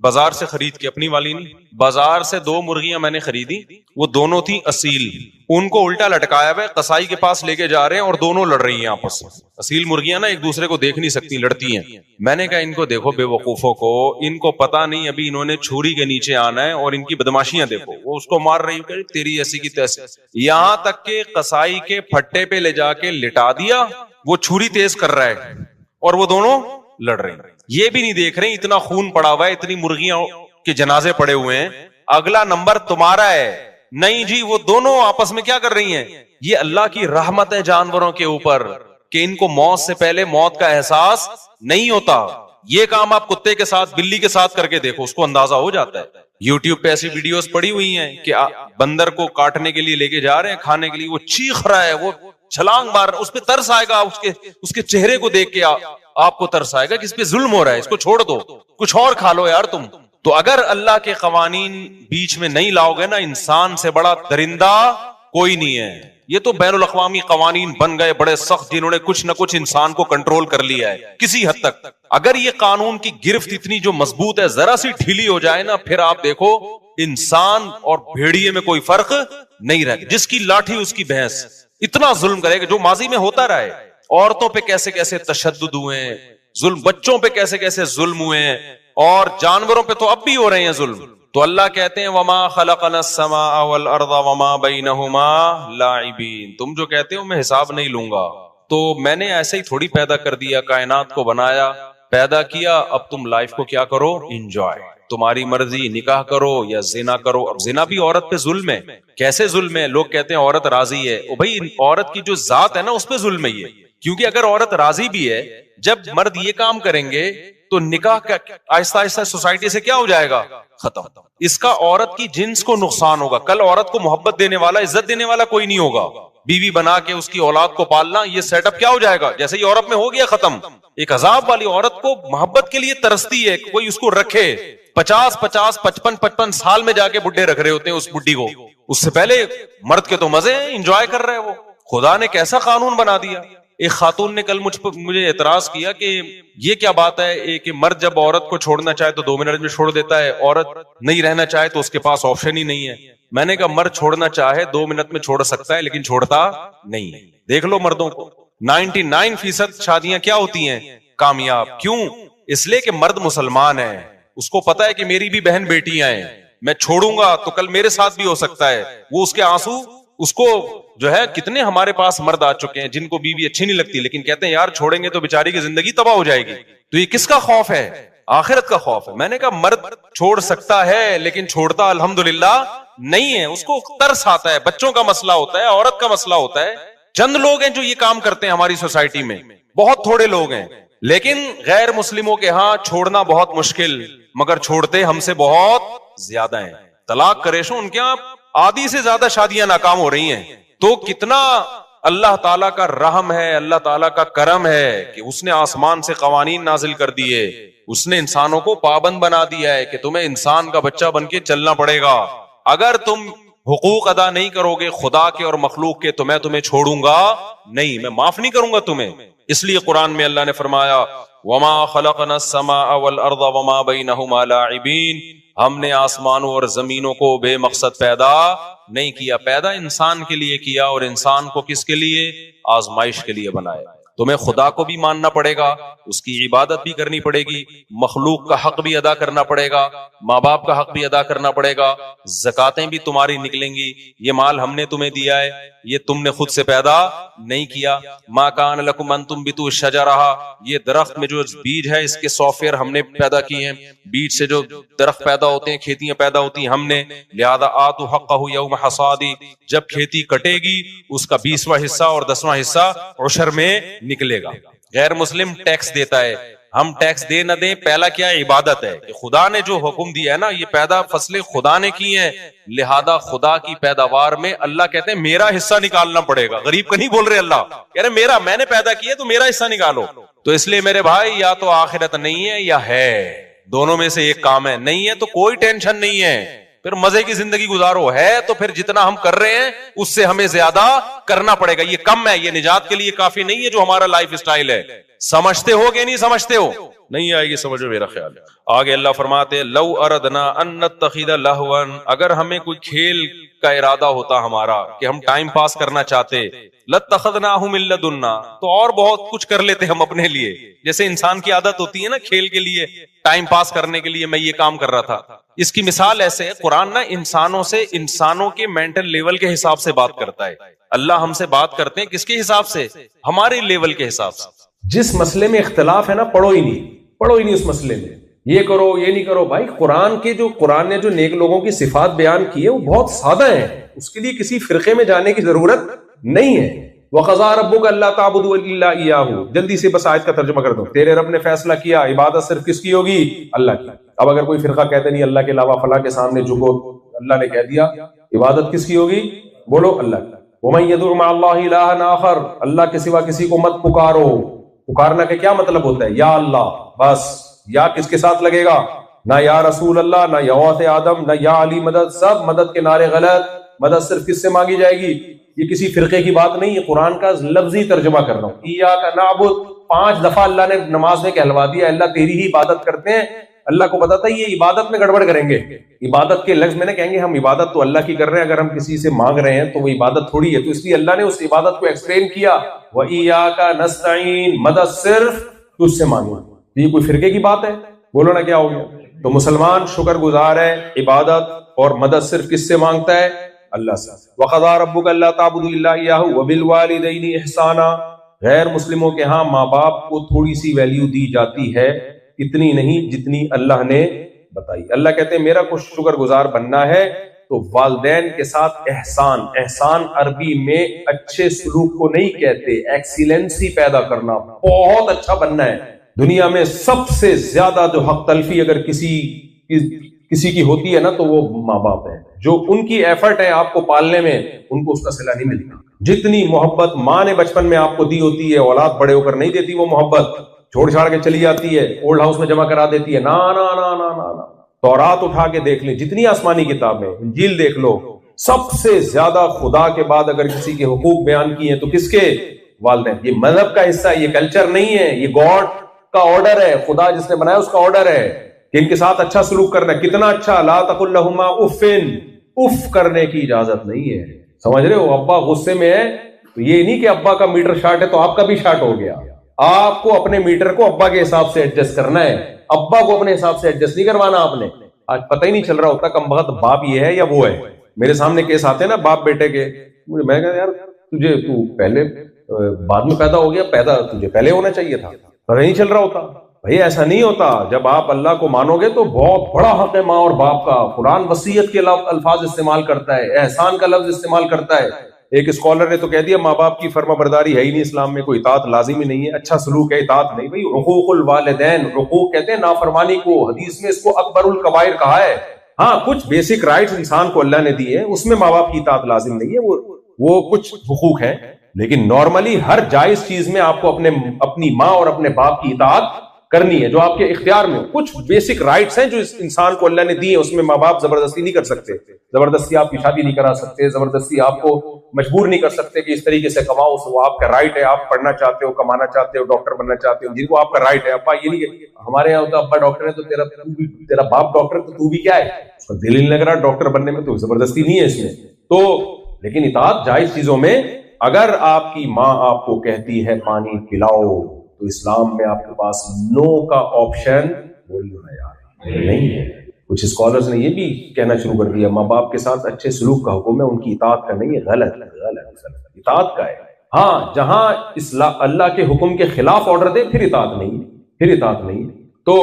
بازار سے خرید کے, اپنی والی نہیں, بازار سے 2 مرغیاں میں نے خریدی, وہ دونوں تھی اصیل. ان کو الٹا لٹکایا ہوا ہے, قصائی کے پاس لے کے جا رہے ہیں اور دونوں لڑ رہی ہیں آپس میں. اصیل مرغیاں نا ایک دوسرے کو دیکھ نہیں سکتی, لڑتی ہیں. میں نے کہا ان کو دیکھو بے وقوفوں کو, ان کو پتا نہیں ابھی انہوں نے چھری کے نیچے آنا ہے, اور ان کی بدماشیاں دیکھو. وہ اس کو مار رہی ہے, تیری ایسی کی تیسی, یہاں تک کہ قصائی کے پھٹے پہ لے جا کے لٹا دیا, وہ چھری تیز کر رہا ہے اور وہ دونوں لڑ رہے ہیں. یہ بھی نہیں دیکھ رہے اتنا خون پڑا ہوا ہے, اتنی مرغیاں کے جنازے پڑے ہوئے ہیں, اگلا نمبر تمہارا ہے. نہیں جی, وہ دونوں آپس میں کیا کر رہی ہیں. یہ اللہ کی رحمت ہے جانوروں کے اوپر کہ ان کو موت سے پہلے موت کا احساس نہیں ہوتا. یہ کام آپ کتے کے ساتھ, بلی کے ساتھ کر کے دیکھو, اس کو اندازہ ہو جاتا ہے. یوٹیوب پہ ایسی ویڈیوز پڑی ہوئی ہیں کہ بندر کو کاٹنے کے لیے لے کے جا رہے ہیں, کھانے کے لیے, وہ چیخ رہا ہے, وہ چھلانگ مار رہا ہے, اس پہ ترس آئے گا, اس کے چہرے کو دیکھ کے آپ کو ترس آئے گا کہ اس پہ ظلم ہو رہا ہے, اس کو چھوڑ دو, کچھ اور کھا لو یار تم. تو اگر اللہ کے قوانین بیچ میں نہیں لاؤ گے نا, انسان سے بڑا درندہ کوئی نہیں ہے. یہ تو بین الاقوامی قوانین بن گئے بڑے سخت, جنہوں نے کچھ نہ کچھ انسان کو کنٹرول کر لیا ہے کسی حد تک. اگر یہ قانون کی گرفت اتنی جو مضبوط ہے, ذرا سی ڈھیلی ہو جائے نا, پھر آپ دیکھو انسان اور بھیڑیے میں کوئی فرق نہیں رہے. جس کی لاٹھی اس کی بھینس, اتنا ظلم کرے گا جو ماضی میں ہوتا رہا ہے. عورتوں پہ کیسے کیسے تشدد ہوئے ہیں, ظلم, بچوں پہ کیسے کیسے ظلم ہوئے ہیں, اور جانوروں پہ تو اب بھی ہو رہے ہیں ظلم. تو اللہ کہتے ہیں وما خلقنا السماء والارض وما بینہما لاعبین. تم جو کہتے ہو میں حساب نہیں لوں گا, تو میں نے ایسے ہی تھوڑی پیدا کر دیا, کائنات کو بنایا, پیدا کیا, اب تم لائف کو کیا کرو, انجوائے, تمہاری مرضی, نکاح کرو یا زنا کرو. اب زنا بھی عورت پہ ظلم ہے. کیسے ظلم ہے؟ لوگ کہتے ہیں عورت راضی ہے, او بھائی عورت کی جو ذات ہے نا اس پہ ظلم ہے یہ, کیونکہ اگر عورت راضی بھی ہے, جب مرد یہ کام کریں گے تو نکاح کا آہستہ آہستہ سوسائٹی سے کیا ہو جائے گا, ختم. اس کا عورت کی جنس کو نقصان ہوگا. کل عورت کو محبت دینے والا, عزت دینے والا کوئی نہیں ہوگا. بیوی بنا کے اس کی اولاد کو پالنا, یہ سیٹ اپ کیا ہو جائے گا, جیسے یورپ میں ہو گیا ختم. ایک عذاب والی عورت کو محبت کے لیے ترستی ہے, کوئی اس کو رکھے. 55 سال میں جا کے بڈھے رکھ رہے ہوتے ہیں اس بڈھی کو, اس سے پہلے مرد کے تو مزے ہیں, انجوائے کر رہے ہیں وہ. خدا نے کیسا قانون بنا دیا. ایک خاتون نے کل مجھے اعتراض کیا کہ یہ کیا بات ہے کہ مرد جب عورت کو چھوڑنا چاہے تو 2 منٹ میں چھوڑ دیتا ہے, عورت نہیں رہنا چاہے تو اس کے پاس آپشن ہی نہیں ہے. میں نے کہا مرد چھوڑنا چاہے 2 منٹ میں چھوڑ سکتا ہے لیکن چھوڑتا نہیں ہے. دیکھ لو مردوں کو 99% شادیاں کیا ہوتی ہیں کامیاب. کیوں؟ اس لیے کہ مرد مسلمان ہے, اس کو پتا ہے کہ میری بھی بہن بیٹیاں ہیں, میں چھوڑوں گا تو کل میرے ساتھ بھی ہو سکتا ہے. وہ اس کے آنسو اس کو جو ہے, کتنے ہمارے پاس مرد آ چکے ہیں جن کو بیوی اچھی نہیں لگتی لیکن کہتے ہیں یار چھوڑیں گے تو بیچاری کی زندگی تباہ ہو جائے گی. تو یہ کس کا خوف ہے؟ آخرت کا خوف ہے. میں نے کہا مرد چھوڑ سکتا ہے لیکن چھوڑتا الحمدللہ نہیں ہے. اس کو ترس آتا ہے, بچوں کا مسئلہ ہوتا ہے, عورت کا مسئلہ ہوتا ہے. چند لوگ ہیں جو یہ کام کرتے ہیں ہماری سوسائٹی میں, بہت تھوڑے لوگ ہیں. لیکن غیر مسلموں کے ہاں چھوڑنا بہت مشکل, مگر چھوڑتے ہم سے بہت زیادہ ہیں. طلاق کا ریشو ان کے ہاں آدھی سے زیادہ شادیاں ناکام ہو رہی ہیں. تو کتنا اللہ تعالیٰ کا رحم ہے, اللہ تعالیٰ کا کرم ہے کہ اس نے آسمان سے قوانین نازل کر دیے, اس نے انسانوں کو پابند بنا دیا ہے کہ تمہیں انسان کا بچہ بن کے چلنا پڑے گا. اگر تم حقوق ادا نہیں کرو گے خدا کے اور مخلوق کے تو میں تمہیں چھوڑوں گا نہیں, میں معاف نہیں کروں گا تمہیں. اس لیے قرآن میں اللہ نے فرمایا وما خلقنا السماء والارض وما بینہما لاعبین, ہم نے آسمانوں اور زمینوں کو بے مقصد پیدا نہیں کیا. پیدا انسان کے لیے کیا, اور انسان کو کس کے لیے؟ آزمائش کے لیے بنایا. تمہیں خدا کو بھی ماننا پڑے گا, اس کی عبادت بھی کرنی پڑے گی, مخلوق کا حق بھی ادا کرنا پڑے گا, ماں باپ کا حق بھی ادا کرنا پڑے گا, زکاتیں بھی تمہاری نکلیں گی. یہ مال ہم نے تمہیں دیا ہے, یہ تم نے خود سے پیدا نہیں کیا. ما کان لکم ان تنبتوا الشجرہ, یہ درخت میں جو بیج ہے اس کے سافٹ ویئر ہم نے پیدا کیے ہیں, بیج سے جو درخت پیدا ہوتے ہیں, کھیتیاں پیدا ہوتی ہیں ہم نے. لہذا آتوا حقہ یوم حصادی, جب کھیتی کٹے گی اس کا 20واں حصہ اور 10واں حصہ عشر میں نکلے گا. غیر مسلم ٹیکس دیتا ہے, ہم ٹیکس دے نہ دیں, پہلا کیا عبادت ہے کہ خدا نے جو حکم دیا ہے نا, یہ پیدا فصلیں خدا نے کی ہیں, لہذا خدا کی پیداوار میں اللہ کہتے ہیں میرا حصہ نکالنا پڑے گا. غریب کا نہیں بول رہے اللہ, کہہ رہے میرا, میں نے پیدا کیا تو میرا حصہ نکالو. تو اس لیے میرے بھائی یا تو آخرت نہیں ہے یا ہے, دونوں میں سے ایک کام ہے. نہیں ہے تو کوئی ٹینشن نہیں ہے, پھر مزے کی زندگی گزارو. ہے تو پھر جتنا ہم کر رہے ہیں اس سے ہمیں زیادہ کرنا پڑے گا. یہ کم ہے, یہ نجات کے لیے کافی نہیں ہے جو ہمارا لائف اسٹائل ہے. سمجھتے ہو کہ نہیں سمجھتے ہو؟ نہیں آئے گی سمجھو میرا خیال. آگے اللہ فرماتے لو اردنا ان نتخذ لہوا, اگر ہمیں کوئی کھیل کا ارادہ ہوتا ہمارا کہ ہم ٹائم پاس کرنا چاہتے, لاتخذناہ من لدنا, تو اور بہت کچھ کر لیتے ہم اپنے لیے. جیسے انسان کی عادت ہوتی ہے نا کھیل کے لیے, ٹائم پاس کرنے کے لیے میں یہ کام کر رہا تھا. اس کی مثال ایسے ہے, قرآن نا انسانوں سے, انسانوں کے مینٹل لیول کے حساب سے بات کرتا ہے. اللہ ہم سے بات کرتے ہیں کس کے حساب سے؟ ہمارے لیول کے حساب سے. جس مسئلے میں اختلاف ہے نا, پڑھو ہی نہیں اس مسئلے میں, یہ کرو یہ نہیں کرو. بھائی قرآن نے جو نیک لوگوں کی صفات بیان کی ہے وہ بہت سادہ ہیں, اس کے لیے کسی فرقے میں جانے کی ضرورت نہیں ہے. وَقَضَىٰ رَبُّكَ أَلَّا تَعْبُدُوا إِلَّا إِيَّاهُ, جلدی سے بس آیت کا ترجمہ کر دو. تیرے رب نے فیصلہ کیا عبادت صرف کس کی ہوگی؟ اللہ کی. اب اگر کوئی فرقہ کہتے نہیں اللہ کے علاوہ فلاں کے سامنے جھکو, اللہ نے کہہ دیا عبادت کس کی ہوگی؟ بولو اللہ کی. وَمَن يَدْعُ مَعَ اللَّهِ إِلَٰهًا آخَرَ, اللہ کے سوا کسی کو مت پکارو. پکارنا کا کیا مطلب ہوتا ہے؟ یا اللہ, بس یا کس کے ساتھ لگے گا؟ نہ یا رسول اللہ, نہ یا غوث آدم, نہ یا علی مدد, سب مدد کے نعرے غلط. مدد صرف کس سے مانگی جائے گی؟ یہ کسی فرقے کی بات نہیں ہے, قرآن کا لفظی ترجمہ کر رہا ہوں. ایاک نعبد 5 دفعہ اللہ نے نماز میں کہلوا دیا, اللہ تیری ہی عبادت کرتے ہیں. اللہ کو پتا تھا یہ عبادت میں گڑبڑ کریں گے. عبادت کے لفظ میں نے کہیں گے ہم عبادت تو اللہ کی کر رہے ہیں, اگر ہم کسی سے مانگ رہے ہیں تو وہ عبادت تھوڑی ہے. تو اس لیے اللہ نے اس عبادت کو ایکسپلین کیا, وَإِيَّاكَ نَسْتَعِينُ, مدد صرف تجھ سے مانگو. یہ کوئی فرقے کی بات ہے؟ بولو نا کیا ہو گیا. تو مسلمان شکر گزار ہے, عبادت اور مدد صرف کس سے مانگتا ہے؟ اللہ سے. وَقَضَىٰ رَبُّكَ أَلَّا تَعْبُدُوا إِلَّا إِيَّاهُ وَبِالْوَالِدَيْنِ إِحْسَانًا, غیر مسلموں کے ہاں ماں باپ کو تھوڑی سی ویلیو دی جاتی ہے, اتنی نہیں جتنی اللہ نے بتائی. اللہ کہتے ہیں میرا کچھ شکر گزار بننا ہے تو والدین کے ساتھ احسان. احسان عربی میں اچھے سلوک کو نہیں کہتے, ایکسیلنسی پیدا کرنا, بہت اچھا بننا ہے. دنیا میں سب سے زیادہ جو حق تلفی اگر کسی کی ہوتی ہے نا تو وہ ماں باپ ہیں. جو ان کی ایفرٹ ہے آپ کو پالنے میں, ان کو اس کا صلہ نہیں ملتا. جتنی محبت ماں نے بچپن میں آپ کو دی ہوتی ہے, اولاد بڑے ہو کر نہیں دیتی وہ محبت. چھوڑ چھاڑ کے چلی جاتی ہے, اولڈ ہاؤس میں جمع کرا دیتی ہے. نا نا نا نا نا نا. تورات اٹھا کے دیکھ لیں, جتنی آسمانی کتابیں, انجیل دیکھ لو, سب سے زیادہ خدا کے بعد اگر کسی کے حقوق بیان کیے ہیں تو کس کے؟ والدین. یہ مذہب کا حصہ ہے, یہ کلچر نہیں ہے, یہ گاڈ کا آرڈر ہے, خدا جس نے بنایا اس کا آرڈر ہے کہ ان کے ساتھ اچھا سلوک کرنا ہے. کتنا اچھا, لا تقل لہما اف, اف کرنے کی اجازت نہیں ہے. سمجھ رہے ہو, ابا غصے میں ہے تو یہ نہیں کہ ابا کا میٹر شارٹ ہے تو آپ کا بھی شارٹ ہو گیا. آپ کو اپنے میٹر کو ابا کے حساب سے ایڈجسٹ کرنا ہے, ابا کو اپنے حساب سے ایڈجسٹ نہیں کروانا آپ نے. آج پتہ ہی نہیں چل رہا ہوتا کم بخت باپ یہ ہے یا وہ ہے. میرے سامنے کیس آتے ہیں نا باپ بیٹے کے, میں کہا یار تو پہلے بعد میں پیدا ہو گیا, تجھے پہلے ہونا چاہیے تھا, پتہ نہیں چل رہا ہوتا. بھائی ایسا نہیں ہوتا, جب آپ اللہ کو مانو گے تو بہت بڑا حق ہے ماں اور باپ کا. قرآن وصیت کے الفاظ استعمال کرتا ہے, احسان کا لفظ استعمال کرتا ہے. ایک اسکالر نے تو کہہ دیا ماں باپ کی فرما برداری ہے ہی نہیں اسلام میں, کوئی اطاعت لازم ہی نہیں ہے, اچھا سلوک ہے اطاعت نہیں. بھائی حقوق الوالدین, حقوق کہتے ہیں نافرمانی کو, حدیث میں اس کو اکبر الکبائر کہا ہے. ہاں کچھ بیسک رائٹس انسان کو اللہ نے دیے, اس میں ماں باپ کی اطاعت لازم نہیں ہے, وہ کچھ حقوق ہیں. لیکن نارملی ہر جائز چیز میں آپ کو اپنی ماں اور اپنے باپ کی اطاعت کرنی ہے جو آپ کے اختیار میں ہو. کچھ بیسک رائٹس ہیں جو اس انسان کو اللہ نے دی ہیں, اس میں ماں باپ زبردستی نہیں کر سکتے, زبردستی آپ کی شادی نہیں کرا سکتے, زبردستی آپ کو مجبور نہیں کر سکتے کہ اس طریقے سے کماؤ, وہ آپ کا رائٹ ہے. آپ پڑھنا چاہتے ہو, کمانا چاہتے ہو, ڈاکٹر بننا چاہتے ہو, جن کو آپ کا رائٹ ہے. ابا یہ نہیں کہ ہمارے یہاں ہوتا ابا ڈاکٹر ہے تو تیرا باپ ڈاکٹر تو تو بھی کیا ہے, اس کا دل نہیں لگ رہا ڈاکٹر بننے میں, تو زبردستی نہیں ہے اس میں. تو لیکن اطاعت جائز چیزوں میں, اگر آپ کی ماں آپ کو کہتی ہے پانی پلاؤ تو اسلام میں آپ کے پاس نو کا آپشن نہیں ہے. کچھ اسکالرز نے یہ بھی کہنا شروع کر دیا ماں باپ کے ساتھ اچھے سلوک کا حکم ہے, ان کی اطاعت کا نہیں ہے. غلط, اطاعت کا ہے. ہاں جہاں اللہ کے حکم کے خلاف آرڈر دے پھر اطاعت نہیں. تو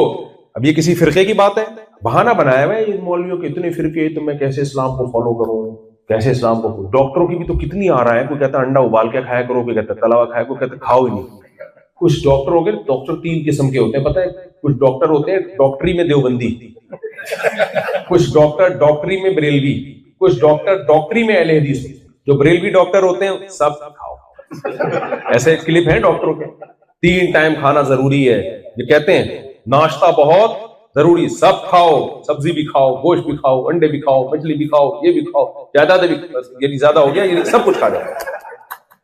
اب یہ کسی فرقے کی بات ہے, بہانہ بنایا ہوا ہے ان مولویوں کے اتنے فرقے, تو میں کیسے اسلام کو فالو کروں, کیسے اسلام کو. ڈاکٹروں کی بھی تو کتنی آ رہا ہے, کوئی کہتا ہے انڈا ابال کے کھایا کرو, کوئی کہتا ہے تلا ہوا کھایا, کوئی کہتا ہے کھاؤ ہی نہیں. کچھ ڈاکٹر ہو گئے, ڈاکٹر 3 قسم کے ہوتے ہیں پتہ ہے. کچھ ڈاکٹر ہوتے ہیں ڈاکٹری میں دیوبندی, کچھ ڈاکٹر ڈاکٹری میں بریلوی, کچھ ڈاکٹر ڈاکٹری میں اہل حدیث. جو بریلوی ڈاکٹر ہوتے ہیں سب کھاؤ, ایسے کلپ ہیں ڈاکٹروں کے. 3 ٹائم کھانا ضروری ہے, یہ کہتے ہیں ناشتہ بہت ضروری, سب کھاؤ, سبزی بھی کھاؤ, گوشت بھی کھاؤ, انڈے بھی کھاؤ, مچھلی بھی کھاؤ, یہ بھی کھاؤ, جائیداد بھی, یہ زیادہ ہو گیا, یہ سب کچھ کھا جاؤ,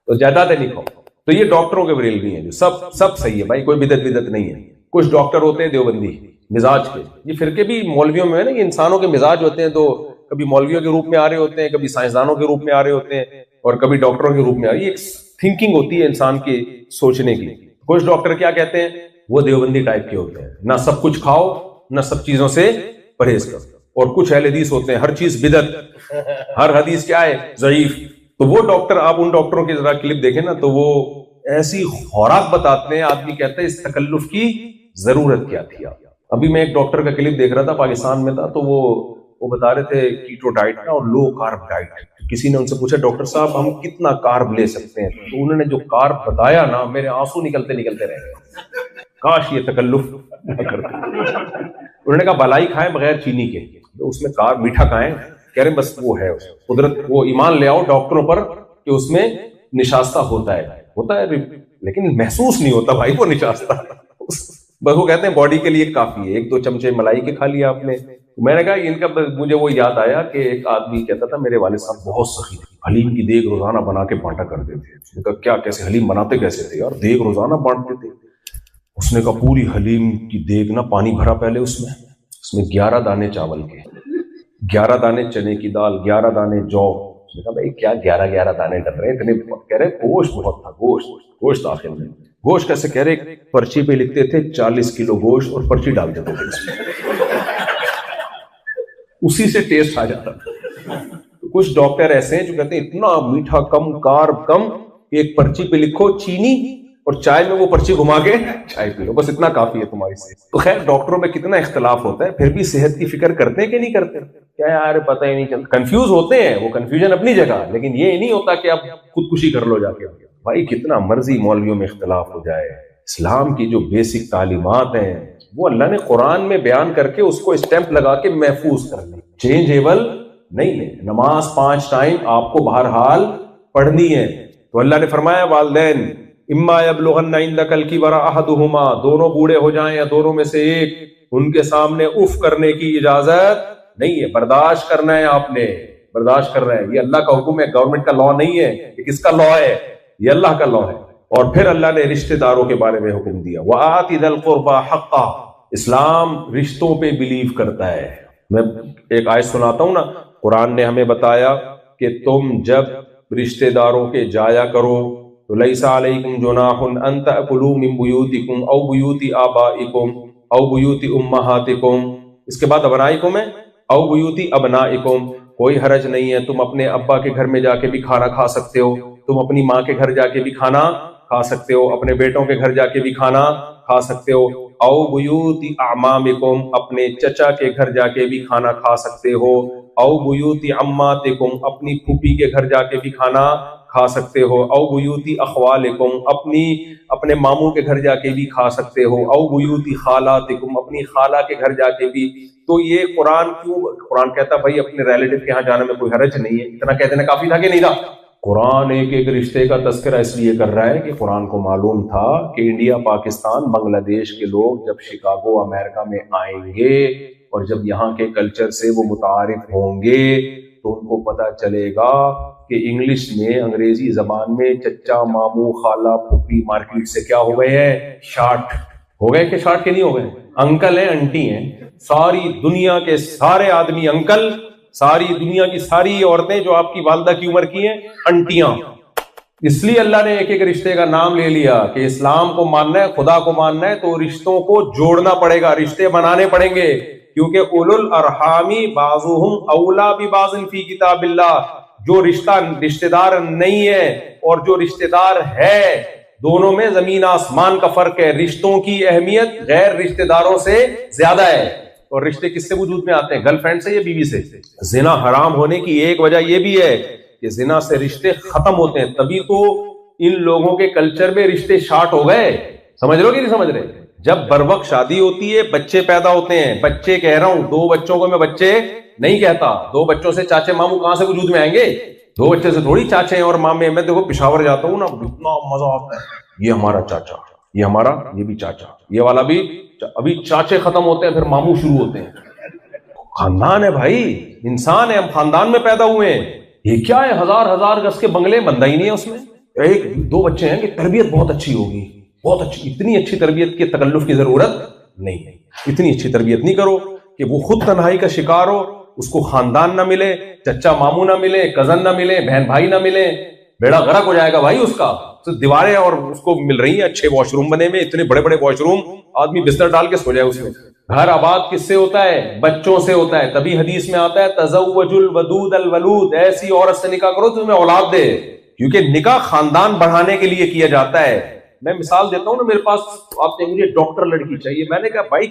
تو جائیداد نہیں کھاؤ. تو یہ ڈاکٹروں کے بریلوی ہیں جو سب صحیح ہے بھائی, کوئی بدعت نہیں ہے. کچھ ڈاکٹر ہوتے ہیں دیوبندی مزاج کے. یہ فرقے بھی مولویوں میں ہے نا, یہ انسانوں کے مزاج ہوتے ہیں, تو کبھی مولویوں کے روپ میں آ رہے ہوتے ہیں, کبھی سائنسدانوں کے روپ میں آ رہے ہوتے ہیں, اور کبھی ڈاکٹروں کے روپ میں آ رہے. یہ ایک تھنکنگ ہوتی ہے انسان کی سوچنے کی. کچھ ڈاکٹر کیا کہتے ہیں, وہ دیوبندی ٹائپ کے ہوتے ہیں, نہ سب کچھ کھاؤ نہ سب چیزوں سے پرہیز کرو. اور کچھ اہل حدیث ہوتے ہیں ہر چیز بدعت, ہر حدیث کیا ہے ضعیف. تو وہ ڈاکٹر, آپ ان ڈاکٹروں کی ذرا کلپ دیکھیں نا, تو وہ ایسی خوراک بتاتے ہیں, آدمی کہتا ہے اس تکلف کی ضرورت کیا تھی. ابھی میں ایک ڈاکٹر کا کلپ دیکھ رہا تھا, پاکستان میں تھا, تو وہ بتا رہے تھے کیٹو ڈائٹ کا اور لو کارب ڈائٹ. کسی نے ان سے پوچھا ڈاکٹر صاحب ہم کتنا کارب لے سکتے ہیں, تو انہوں نے جو کارب بتایا نا, میرے آنسو نکلتے رہ گئے, کاش یہ تکلف نہ کرتے. انہوں نے کہا بلائی کھائیں بغیر چینی کے, اس میں کارب میٹھا کھائیں, کہہ رہے بس وہ ہے قدرت, وہ ایمان لے آؤ ڈاکٹروں پر کہ اس میں نشاستہ ہوتا ہے, لیکن محسوس نہیں ہوتا بھائی وہ نشاستہ. بس وہ کہتے ہیں باڈی کے لیے کافی ہے, 1-2 چمچے ملائی کے کھا لیا آپ نے. میں نے کہا ان کا, مجھے وہ یاد آیا کہ ایک آدمی کہتا تھا میرے والد صاحب بہت سخی تھے, حلیم کی دیگ روزانہ بنا کے بانٹا کرتے تھے. اس نے کہا کیا کیسے حلیم بناتے کیسے تھے یار, دیگ روزانہ بانٹتے تھے. اس نے کہا پوری حلیم کی دیگ نا پانی بھرا پہلے, اس میں 11 دانے چاول کے, 11 دانے چنے کی دال, 11 دانے جو. اس نے کہا بھائی کیا 11 دانے ڈر رہے ہیں اتنے, کہہ رہے گوشت بہت تھا, گوشت آخر میں. گوشت کیسے, کہہ رہے پرچی پہ لکھتے تھے 40 کلو گوشت اور پرچی ڈال دیتے تھے, اسی سے ٹیسٹ آ جاتا تھا. کچھ ڈاکٹر ایسے ہیں جو کہتے ہیں اتنا میٹھا کم, کارب کم, ایک پرچی پہ لکھو چینی اور چائے میں وہ پرچی گھما کے چائے پی لو, بس اتنا کافی ہے تمہاری صحت. تو خیر ڈاکٹروں میں کتنا اختلاف ہوتا ہے, پھر بھی صحت کی فکر کرتے ہیں کہ نہیں کرتے, کیا یار پتہ ہی نہیں چلتا. کنفیوز ہوتے ہیں, وہ کنفیوژن اپنی جگہ, لیکن یہ نہیں ہوتا کہ آپ خودکشی کر لو جا کے. بھائی کتنا مرضی مولویوں میں اختلاف ہو جائے, اسلام کی جو بیسک تعلیمات ہیں وہ اللہ نے قرآن میں بیان کر کے اس کو اسٹیمپ لگا کے محفوظ کر لی, چینجیبل نہیں ہے. نماز 5 ٹائم آپ کو بہرحال پڑھنی ہے. تو اللہ نے فرمایا والدین اما یبلغن عندک الکبر احدہما, دونوں بوڑھے ہو جائیں یا دونوں میں سے ایک, ان کے سامنے اف کرنے کی اجازت نہیں ہے. برداشت کرنا ہے, آپ نے برداشت کرنا ہے. یہ اللہ کا حکم ہے, گورنمنٹ کا لا نہیں ہے. یہ کس کا لا ہے, یہ اللہ کا لا ہے. اور پھر اللہ نے رشتہ داروں کے بارے میں حکم دیا وَآتِ ذَا الْقُرْبَى حَقَّهُ. اسلام رشتوں پہ بلیو کرتا ہے. میں ایک آیت سناتا ہوں نا. قرآن نے ہمیں بتایا کہ تم جب رشتہ داروں کے جایا کرو تو لیس علیکم جناح ان تأکلوا من بیوتکم او بیوت آبائکم او بیوت امہاتکم. اس کے بعد ابنائکم ہے او بیوت ابنائکم. کوئی حرج نہیں ہے, تم اپنے ابا کے گھر میں جا کے بھی کھانا کھا سکتے ہو, تم اپنی ماں کے گھر جا کے بھی کھانا کھا سکتے ہو, اپنے بیٹوں کے گھر جا کے بھی کھانا کھا سکتے ہو. او بیوت اعمامکم, اپنے چچا کے گھر جا کے بھی کھانا کھا سکتے ہو. او بیوت عماتکم, اپنی پھوپھی کے گھر جا کے بھی کھانا کھا سکتے ہو. او بیوت اخوالکم, اپنے ماموں کے گھر جا کے بھی کھا سکتے ہو. او بیوت خالاتکم, اپنی خالہ کے گھر جا کے بھی. تو یہ قرآن کہتا بھائی اپنے ریلیٹو کے ہاں جانے میں کوئی حرج نہیں ہے. اتنا کہہ دینا کافی تھا کہ نہیں تھا؟ قرآن ایک رشتے کا تذکرہ اس لیے کر رہا ہے کہ قرآن کو معلوم تھا کہ انڈیا, پاکستان, بنگلہ دیش کے لوگ جب شکاگو امریکہ میں آئیں گے اور جب یہاں کے کلچر سے وہ متعارف ہوں گے تو ان کو پتہ چلے گا کہ انگلش میں, انگریزی زبان میں چچا, ماموں, خالہ, پھوپھی مارکیٹ سے کیا ہو گئے ہیں؟ شارٹ ہو گئے. کہ شارٹ کے نہیں ہو گئے؟ انکل ہیں, انٹی ہیں. ساری دنیا کے سارے آدمی انکل, ساری دنیا کی ساری عورتیں جو آپ کی والدہ کی عمر کی ہیں انٹیاں. اس لیے اللہ نے ایک رشتے کا نام لے لیا کہ اسلام کو ماننا ہے, خدا کو ماننا ہے تو رشتوں کو جوڑنا پڑے گا, رشتے بنانے پڑیں گے. کیونکہ اولو الارحام بعضهم اولا ببعض فی کتاب اللہ. جو رشتہ دار نہیں ہے اور جو رشتہ دار ہے, دونوں میں زمین آسمان کا فرق ہے. رشتوں کی اہمیت غیر رشتہ داروں سے زیادہ ہے. اور رشتے کس سے وجود میں آتے ہیں؟ گرل فرینڈ سے یا بیوی سے؟ زنا حرام ہونے کی ایک وجہ یہ بھی ہے کہ زنا سے رشتے ختم ہوتے ہیں. تبھی تو ان لوگوں کے کلچر میں رشتے شارٹ ہو گئے. سمجھ رہے ہو کہ نہیں سمجھ رہے؟ جب بروقت شادی ہوتی ہے, بچے پیدا ہوتے ہیں. بچے کہہ رہا ہوں, 2 بچوں کو میں بچے نہیں کہتا. 2 بچوں سے چاچے ماموں کہاں سے وجود میں آئیں گے؟ 2 بچے سے تھوڑی چاچے اور مامے. میں دیکھو پشاور جاتا ہوں نا, اتنا مزہ آتا ہے. یہ ہمارا چاچا, یہ ہمارا, یہ بھی چاچا, یہ والا بھی. ابھی چاچے ختم ہوتے ہیں, پھر ماموں شروع ہوتے ہیں. خاندان ہے بھائی, انسان ہے, ہم خاندان میں پیدا ہوئے ہیں. یہ کیا ہے 1000 گز کے بنگلے؟ بندہ ہی نہیں ہے اس میں. 1-2 بچے ہیں کہ تربیت بہت اچھی ہوگی, بہت اچھی. اتنی اچھی تربیت کے تکلف کی ضرورت نہیں ہے. اتنی اچھی تربیت نہیں کرو کہ وہ خود تنہائی کا شکار ہو, اس کو خاندان نہ ملے, چچا ماموں نہ ملے, کزن نہ ملے, بہن بھائی نہ ملے. بیڑا غرق ہو جائے گا بھائی اس کا. دیواریں اور اس کو مل رہی ہیں اچھے واش روم بنے میں, اتنے بڑے بڑے واش روم, آدمی بستر ڈال کے سو جائے اس میں. گھر آباد کس سے ہوتا ہے؟ بچوں سے ہوتا ہے. تبھی حدیث میں آتا ہے تزوج الودود الولود, ایسی عورت سے نکاح کرو تو تمہیں اولاد دے. کیونکہ نکاح خاندان بڑھانے کے لیے کیا جاتا ہے. میں مثال دیتا ہوں نا, میرے پاس آپ نے مجھے ڈاکٹر لڑکی چاہیے. میں نے کہا بھائی